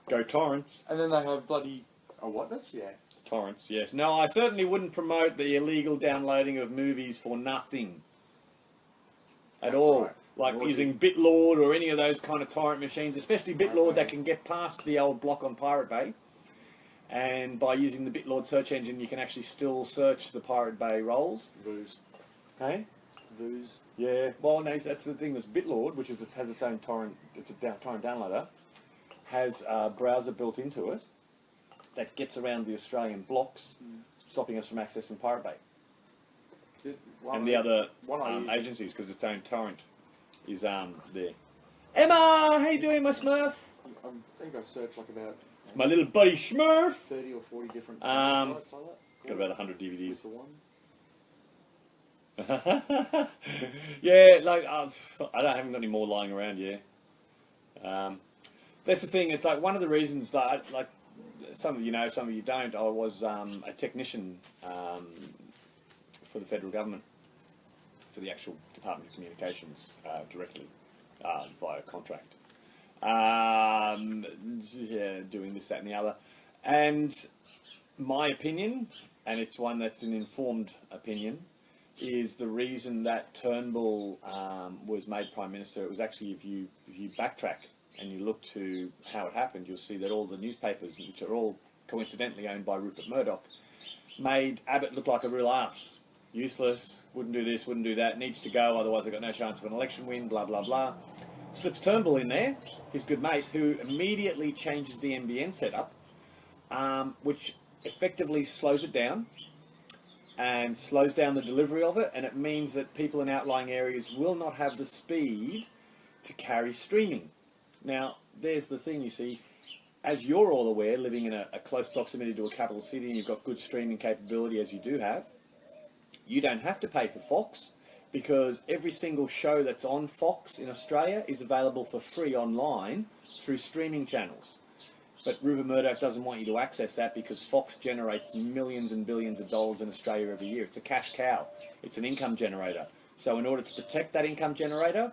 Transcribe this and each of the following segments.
Go torrents. And then they have bloody... Oh, what? That's, yeah. Torrents, yes. No, I certainly wouldn't promote the illegal downloading of movies for nothing. At all. Right. Like using BitLord or any of those kind of torrent machines, especially BitLord that can get past the old block on Pirate Bay. And by using the BitLord search engine, you can actually still search the Pirate Bay rolls. Vooz. Hey? Vooz. Yeah. Well, no, that's the thing. This BitLord, which has its own torrent, it's a torrent downloader, has a browser built into it that gets around the Australian blocks, stopping us from accessing Pirate Bay. And the other agencies, because its own torrent is there. Emma, how you doing, my Smurf? I think I searched like about... My little buddy Smurf. 30 or 40 different got like that. about 100 DVDs. The one. Yeah, like I haven't got any more lying around. Yeah, that's the thing. It's like one of the reasons that like some of you know, some of you don't. I was a technician for the federal government for the actual Department of Communications directly via contract. Yeah, doing this, that, and the other. And my opinion, and it's one that's an informed opinion, is the reason that Turnbull was made Prime Minister. It was actually, if you backtrack and you look to how it happened, you'll see that all the newspapers, which are all coincidentally owned by Rupert Murdoch, made Abbott look like a real arse. Useless, wouldn't do this, wouldn't do that, needs to go, otherwise I've got no chance of an election win, blah, blah, blah. Slips Turnbull in there, his good mate, who immediately changes the NBN setup, which effectively slows it down and slows down the delivery of it, and it means that people in outlying areas will not have the speed to carry streaming. Now, there's the thing, you see, as you're all aware, living in a close proximity to a capital city and you've got good streaming capability as you do have, you don't have to pay for Fox, because every single show that's on Fox in Australia is available for free online through streaming channels. But Rupert Murdoch doesn't want you to access that because Fox generates millions and billions of dollars in Australia every year. It's a cash cow. It's an income generator. So in order to protect that income generator,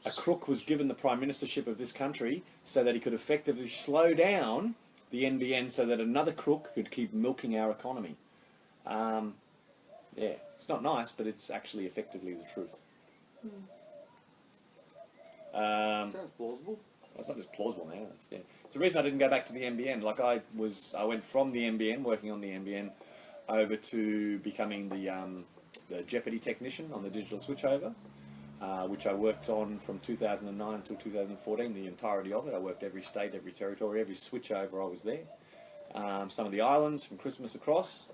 a crook was given the prime ministership of this country so that he could effectively slow down the NBN so that another crook could keep milking our economy. Yeah, it's not nice, but it's actually effectively the truth. Sounds plausible. It's not just plausible now. It's the reason I didn't go back to the NBN. Like I went from the NBN, working on the NBN, over to becoming the Jeopardy technician on the digital switchover, which I worked on from 2009 until 2014, the entirety of it. I worked every state, every territory, every switchover I was there. Some of the islands from Christmas across.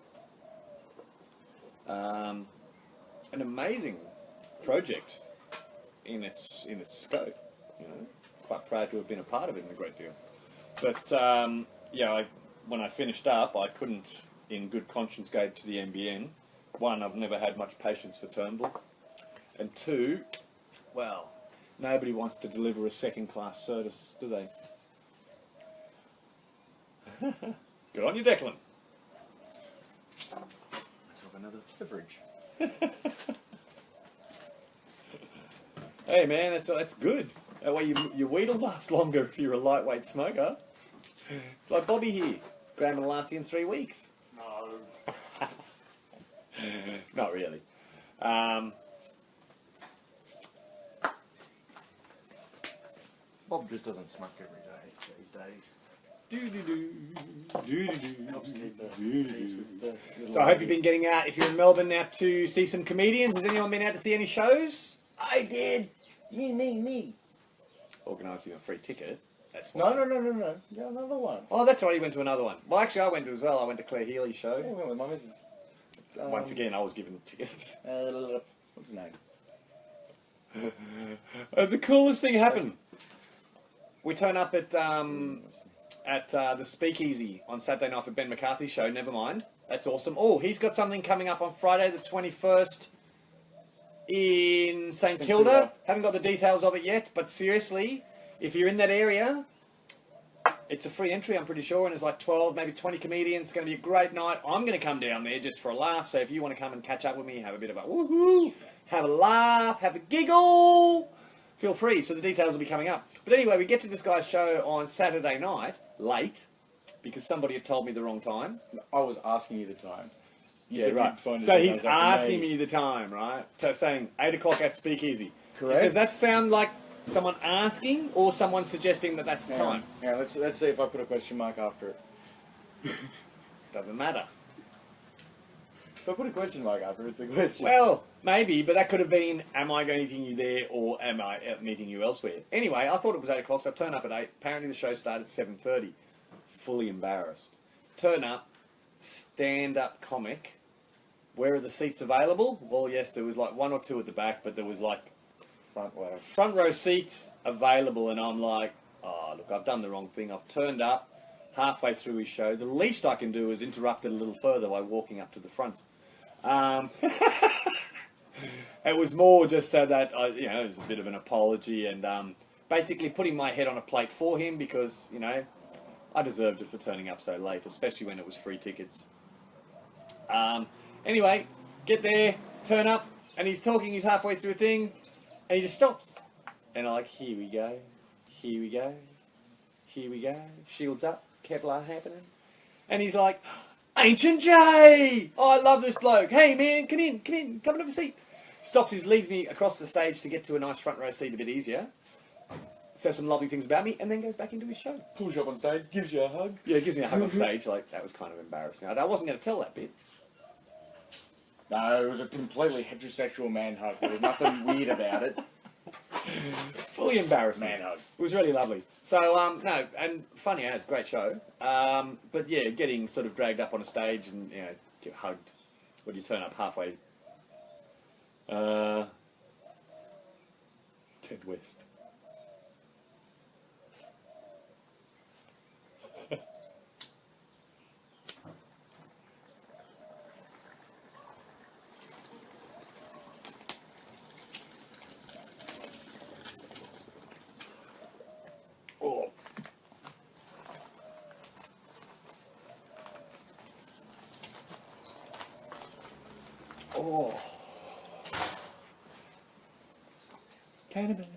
An amazing project in its scope, you know. Quite proud to have been a part of it in a great deal. But yeah, when I finished up, I couldn't, in good conscience, go to the NBN. One, I've never had much patience for Turnbull, and two, well, nobody wants to deliver a second-class service, do they? Good on you, Declan. Let's have another beverage. Hey man, that's good. That way your weed will last longer if you're a lightweight smoker. It's like Bobby here. Graham will last him 3 weeks. No. Not really. Bob just doesn't smoke every day these days. Helps keep the peace with the So I hope you've been getting out, if you're in Melbourne, out to see some comedians. Has anyone been out to see any shows? I did. Me. Organising a free ticket. That's No. Yeah, another one. Oh, that's right, he went to another one. Well, actually, I went to as well. I went to Claire Healy's show. Yeah, I went with my missus. Once again, I was given tickets. What's his name? The coolest thing happened. We turn up at the Speakeasy on Saturday night for Ben McCarthy's show. Never mind. That's awesome. Oh, he's got something coming up on Friday the 21st in St Kilda. Haven't got the details of it yet, but seriously, if you're in that area, it's a free entry, I'm pretty sure, and there's like 12, maybe 20 comedians. It's going to be a great night. I'm going to come down there just for a laugh, so if you want to come and catch up with me, have a bit of a woohoo, have a laugh, have a giggle, feel free. So the details will be coming up. But anyway, we get to this guy's show on Saturday night, late, because somebody had told me the wrong time. I was asking you the time. You Yeah, said right. you'd find So the he's details after asking me the time, right? So saying 8 o'clock at Speakeasy. Correct. Does that sound like someone asking or someone suggesting that that's the Hang on. time? Hang on, let's see if I put a question mark after it. Doesn't matter. If I put a question mark after it, it's a question. Well, maybe, but that could have been, am I going to meeting you there or am I meeting you elsewhere? Anyway, I thought it was 8 o'clock, so I turn up at 8. Apparently the show started at 7:30. Fully embarrassed. Turn up, stand-up comic. Where are the seats available? Well, yes, there was like 1 or 2 at the back, but there was like front row seats available, and I'm like, oh, look, I've done the wrong thing. I've turned up halfway through his show. The least I can do is interrupt it a little further by walking up to the front. It was more just so that, it was a bit of an apology and basically putting my head on a plate for him because, I deserved it for turning up so late, especially when it was free tickets. Anyway, get there, turn up, and he's talking, he's halfway through a thing, and he just stops. And I'm like, here we go, here we go, here we go, shields up, Kevlar happening. And he's like, Ancient J! Oh, I love this bloke. Hey man, come in, come and have a seat. Stops, leads me across the stage to get to a nice front row seat a bit easier. Says some lovely things about me, and then goes back into his show. Pulls you up on stage, gives you a hug. Yeah, gives me a hug on stage. Like, that was kind of embarrassing. I wasn't going to tell that bit. No, it was a completely heterosexual man hug. There was nothing weird about it. Fully embarrassed. Man hug. It was really lovely. So, no, and funny as, great show. But yeah, getting sort of dragged up on a stage and, get hugged when you turn up halfway. Ted West. Oh. Oh. Cannabis.